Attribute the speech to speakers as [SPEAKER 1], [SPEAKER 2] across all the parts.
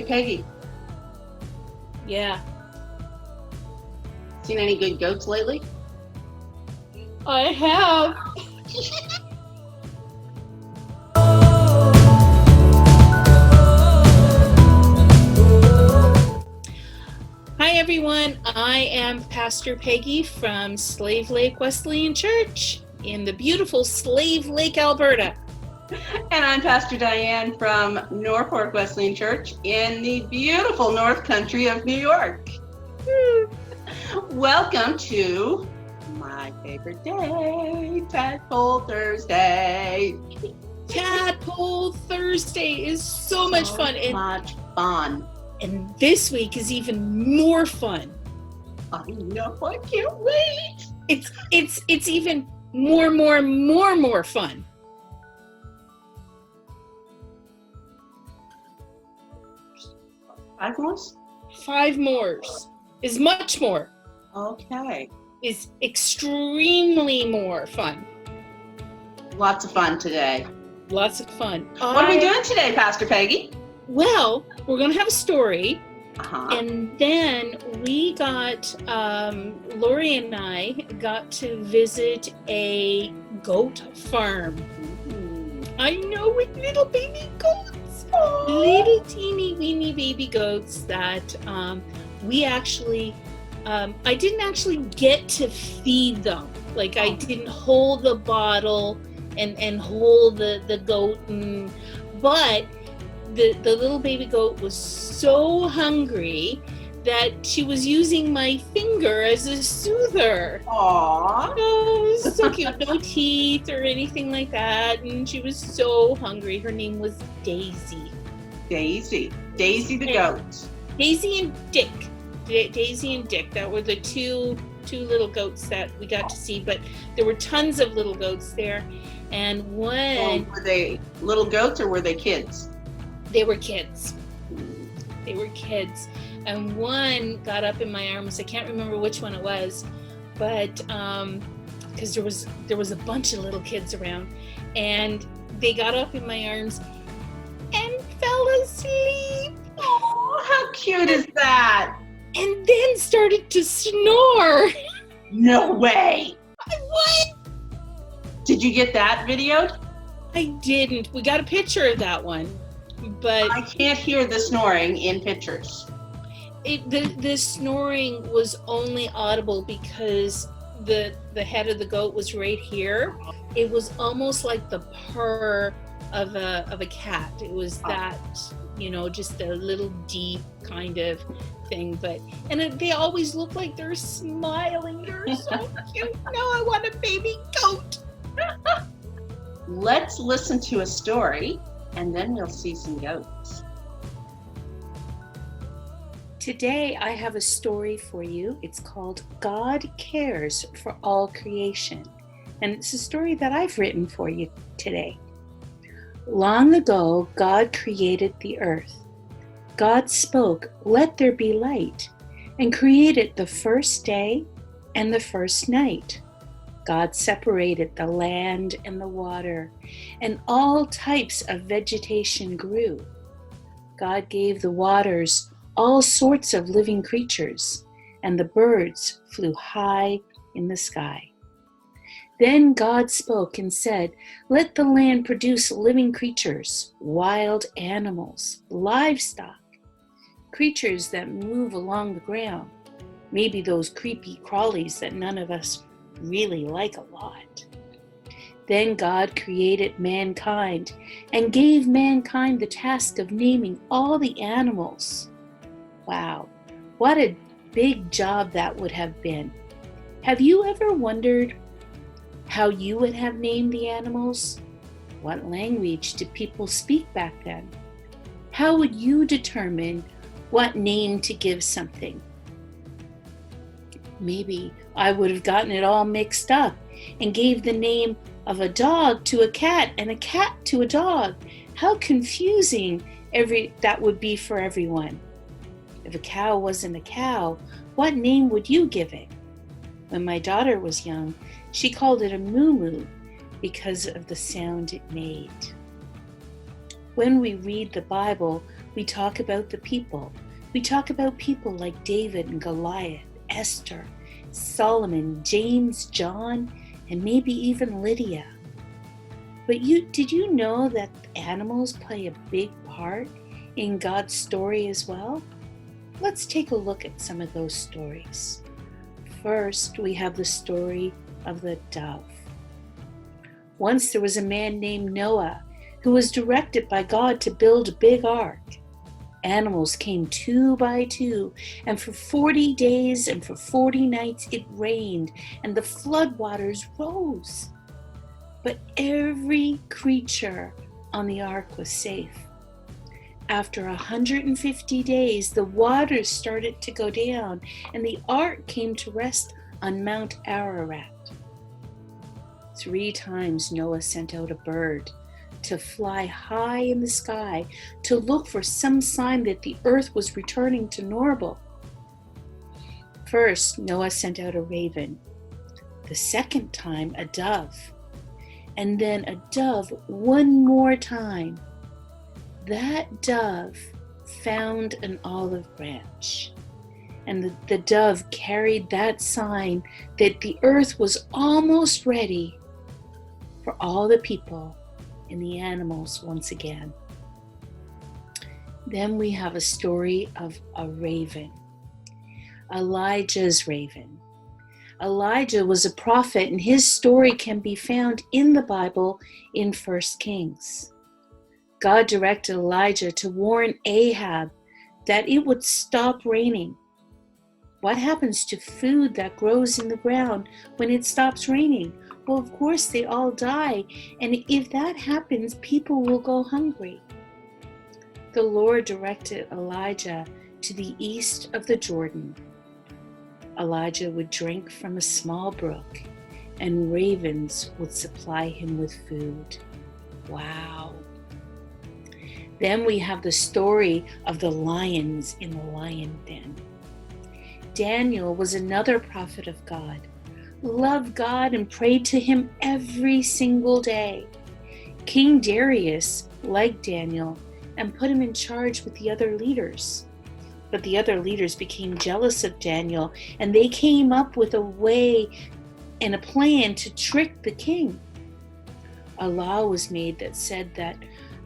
[SPEAKER 1] Hey, Peggy,
[SPEAKER 2] Yeah,
[SPEAKER 1] seen any good goats lately?
[SPEAKER 2] I have. Hi, everyone. I am Pastor Peggy from Slave Lake Wesleyan Church in the beautiful Slave Lake, Alberta.
[SPEAKER 1] And I'm Pastor Diane from Norfolk Wesleyan Church in the beautiful North Country of New York. Welcome to my favorite day, Tadpole Thursday.
[SPEAKER 2] Tadpole Thursday is so much fun. And this week is even more fun.
[SPEAKER 1] I know, I can't wait.
[SPEAKER 2] It's even more fun.
[SPEAKER 1] Five more?
[SPEAKER 2] 5 mores is much more.
[SPEAKER 1] Okay.
[SPEAKER 2] Is extremely more fun.
[SPEAKER 1] Lots of fun today.
[SPEAKER 2] Lots of fun.
[SPEAKER 1] What are we doing today, Pastor Peggy?
[SPEAKER 2] Well, we're going to have a story.
[SPEAKER 1] And
[SPEAKER 2] then we got, Lori and I got to visit a goat farm. I know, with little baby goats. Aww. Little teeny weeny baby goats that we actually, I didn't actually get to feed them. Like, I didn't hold the bottle and hold the goat, but the little baby goat was so hungry that she was using my finger as a soother.
[SPEAKER 1] Aww.
[SPEAKER 2] Oh, it was so cute. No teeth or anything like that. And she was so hungry. Her name was Daisy.
[SPEAKER 1] Daisy the goat.
[SPEAKER 2] Daisy and Dick. Daisy and Dick. That were the two little goats that we got to see. But there were tons of little goats there. And one...
[SPEAKER 1] were they little goats or were they kids?
[SPEAKER 2] They were kids. And one got up in my arms. I can't remember which one it was, but because there was a bunch of little kids around, and they got up in my arms and fell asleep.
[SPEAKER 1] Oh, how cute is that?
[SPEAKER 2] And then started to snore.
[SPEAKER 1] No way.
[SPEAKER 2] What?
[SPEAKER 1] Did you get that videoed?
[SPEAKER 2] I didn't. We got a picture of that one, but
[SPEAKER 1] I can't hear the snoring in pictures.
[SPEAKER 2] The snoring was only audible because the head of the goat was right here. It was almost like the purr of a cat. It was that, just a little deep kind of thing. They always look like they're smiling. They're so cute. Now I want a baby goat.
[SPEAKER 1] Let's listen to a story, and then we'll see some goats.
[SPEAKER 2] Today I have a story for you. It's called God Cares for All Creation. And it's a story that I've written for you today. Long ago, God created the earth. God spoke, "Let there be light," and created the first day and the first night. God separated the land and the water, and all types of vegetation grew. God gave the waters all sorts of living creatures, and the birds flew high in the sky. Then God spoke and said, "Let the land produce living creatures, wild animals, livestock, creatures that move along the ground, maybe those creepy crawlies that none of us really like a lot." Then God created mankind and gave mankind the task of naming all the animals. Wow, what a big job that would have been. Have you ever wondered how you would have named the animals? What language did people speak back then? How would you determine what name to give something? Maybe I would have gotten it all mixed up and gave the name of a dog to a cat and a cat to a dog. How confusing that would be for everyone. If a cow wasn't a cow, what name would you give it? When my daughter was young, she called it a moo-moo because of the sound it made. When we read the Bible, we talk about the people. We talk about people like David and Goliath, Esther, Solomon, James, John, and maybe even Lydia. But did you know that animals play a big part in God's story as well? Let's take a look at some of those stories. First, we have the story of the dove. Once there was a man named Noah who was directed by God to build a big ark. Animals came 2 by 2, and for 40 days and for 40 nights it rained, and the floodwaters rose. But every creature on the ark was safe. After 150 days, the waters started to go down, and the ark came to rest on Mount Ararat. 3 times Noah sent out a bird to fly high in the sky to look for some sign that the earth was returning to normal. First, Noah sent out a raven. The second time, a dove. And then a dove one more time. That dove found an olive branch. And the dove carried that sign that the earth was almost ready for all the people and the animals once again. Then we have a story of a raven. Elijah's raven. Elijah was a prophet, and his story can be found in the Bible in 1 Kings. God directed Elijah to warn Ahab that it would stop raining. What happens to food that grows in the ground when it stops raining? Well, of course, they all die, and if that happens, people will go hungry. The Lord directed Elijah to the east of the Jordan. Elijah would drink from a small brook, and ravens would supply him with food. Wow. Then we have the story of the lions in the lion den. Daniel was another prophet of God, loved God and prayed to him every single day. King Darius liked Daniel and put him in charge with the other leaders. But the other leaders became jealous of Daniel, and they came up with a way and a plan to trick the king. A law was made that said that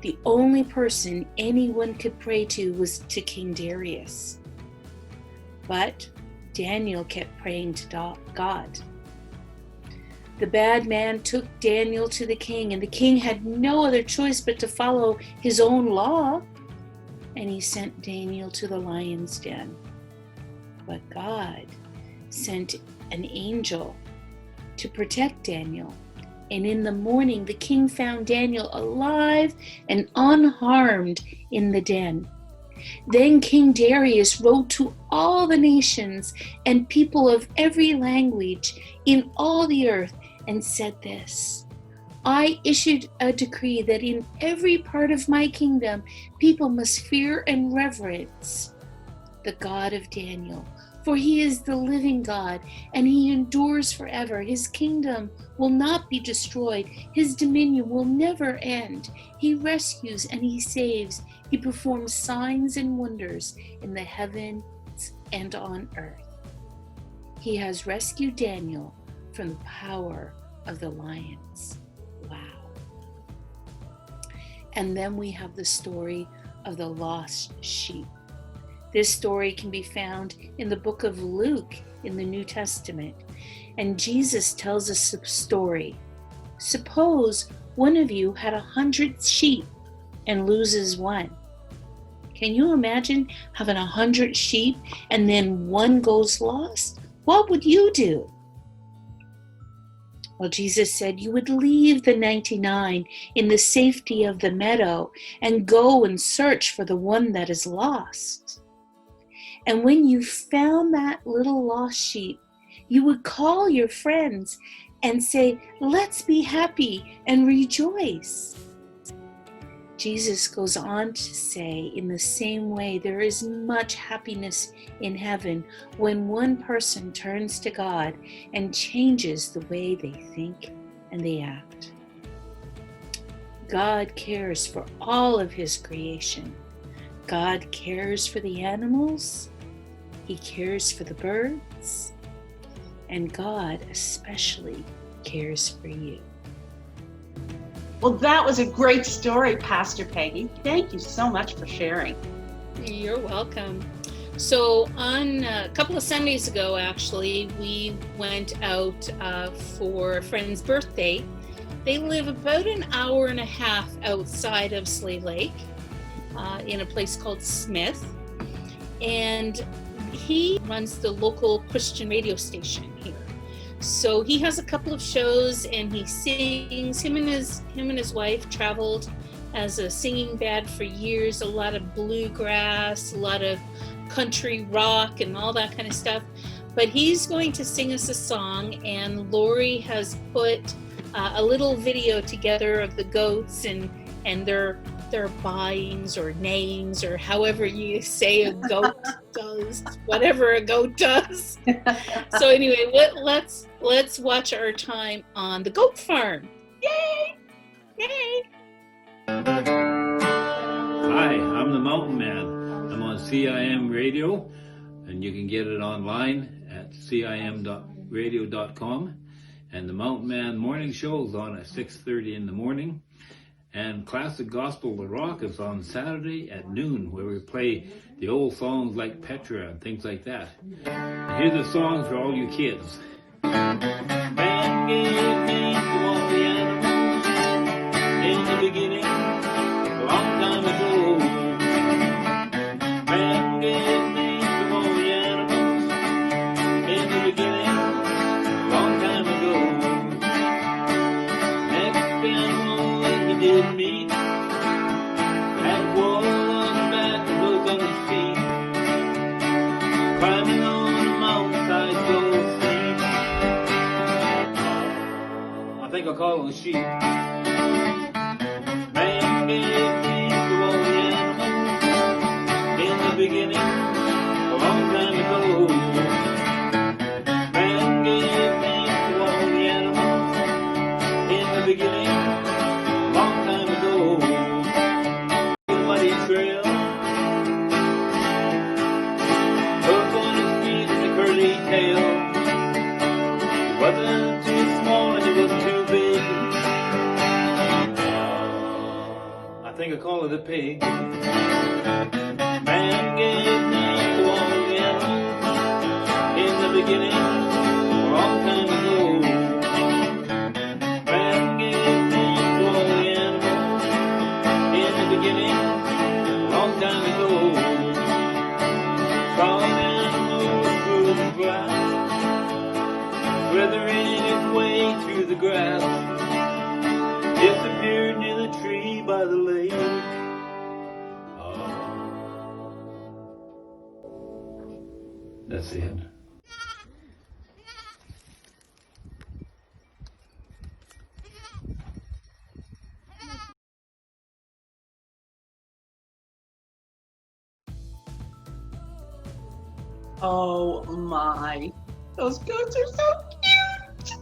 [SPEAKER 2] the only person anyone could pray to was to King Darius. But Daniel kept praying to God. The bad man took Daniel to the king, and the king had no other choice but to follow his own law. And he sent Daniel to the lion's den. But God sent an angel to protect Daniel. And in the morning, the king found Daniel alive and unharmed in the den. Then King Darius wrote to all the nations and people of every language in all the earth and said this: I issued a decree that in every part of my kingdom, people must fear and reverence the God of Daniel, for he is the living God, and he endures forever. His kingdom will not be destroyed. His dominion will never end. He rescues and he saves. He performs signs and wonders in the heavens and on earth. He has rescued Daniel from the power of the lions. Wow. And then we have the story of the lost sheep. This story can be found in the book of Luke in the New Testament. And Jesus tells us a story. Suppose one of you had 100 sheep and loses one. Can you imagine having 100 sheep and then one goes lost? What would you do? Well, Jesus said you would leave the 99 in the safety of the meadow and go and search for the one that is lost. And when you found that little lost sheep, you would call your friends and say, let's be happy and rejoice. Jesus goes on to say, in the same way, there is much happiness in heaven when one person turns to God and changes the way they think and they act. God cares for all of his creation. God cares for the animals. He cares for the birds. And God especially cares for you.
[SPEAKER 1] Well, that was a great story, Pastor Peggy. Thank you so much for sharing.
[SPEAKER 2] You're welcome. So on a couple of Sundays ago, actually, we went out for a friend's birthday. They live about an hour and a half outside of Slave Lake in a place called Smith. And he runs the local Christian radio station here. So he has a couple of shows and he sings. Him and his wife traveled as a singing band for years, a lot of bluegrass, a lot of country rock and all that kind of stuff. But he's going to sing us a song, and Lori has put a little video together of the goats and their bayings or neighings, or however you say a goat does, whatever a goat does. So anyway, let's watch our time on the goat farm. Yay! Yay!
[SPEAKER 3] Hi, I'm the Mountain Man. I'm on CIM Radio, and you can get it online at cim.radio.com. And the Mountain Man morning show is on at 6:30 in the morning. And Classic Gospel The Rock is on Saturday at noon, where we play the old songs like Petra and things like that. Here's the songs for all you kids. Man gave me to all the animals in the beginning, a long time ago. Man gave me to all the animals in the beginning, a long time ago. Next animal he did meet had wool on his back and hooves on his feet, climbing on a mountainside so steep. I think I'll call him a sheep. Man gave me to all the animals in the beginning, a long time ago. Man gave me to all the animals in the beginning, a long time ago. A muddy trail, hooves on his feet and a curly tail. It wasn't too small and it wasn't too big. I think I call it a pig. Man gave me to all the animals in the beginning, a long time ago. Man gave me to all the animals in the beginning, a long time ago. Saw an animal through the glass, slithering its way through the grass, disappeared near the tree by the lake. That's it.
[SPEAKER 1] Oh my, those goats are so cute.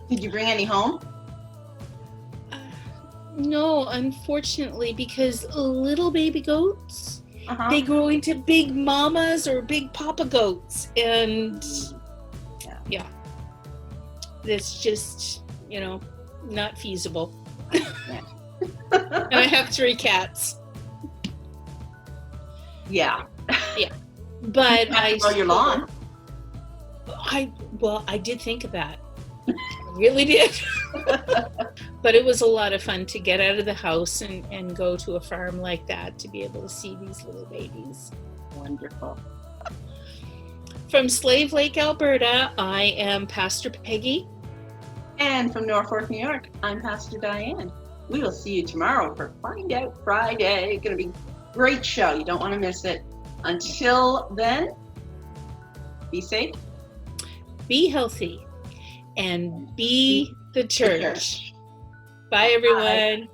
[SPEAKER 1] Did you bring any home?
[SPEAKER 2] No, unfortunately, because little baby goats,
[SPEAKER 1] Uh-huh.
[SPEAKER 2] they grow into big mamas or big papa goats, and yeah, it's just, not feasible.
[SPEAKER 1] Yeah.
[SPEAKER 2] And I have 3 cats.
[SPEAKER 1] Yeah.
[SPEAKER 2] But
[SPEAKER 1] You have to mow your lawn.
[SPEAKER 2] I did think of that. I really did. But it was a lot of fun to get out of the house and go to a farm like that, to be able to see these little babies.
[SPEAKER 1] Wonderful.
[SPEAKER 2] From Slave Lake, Alberta, I am Pastor Peggy.
[SPEAKER 1] And from Norfolk, New York, I'm Pastor Diane. We will see you tomorrow for Find Out Friday. It's going to be a great show. You don't want to miss it. Until then, be safe,
[SPEAKER 2] Be healthy, and be the church. Bye, everyone.
[SPEAKER 1] Bye.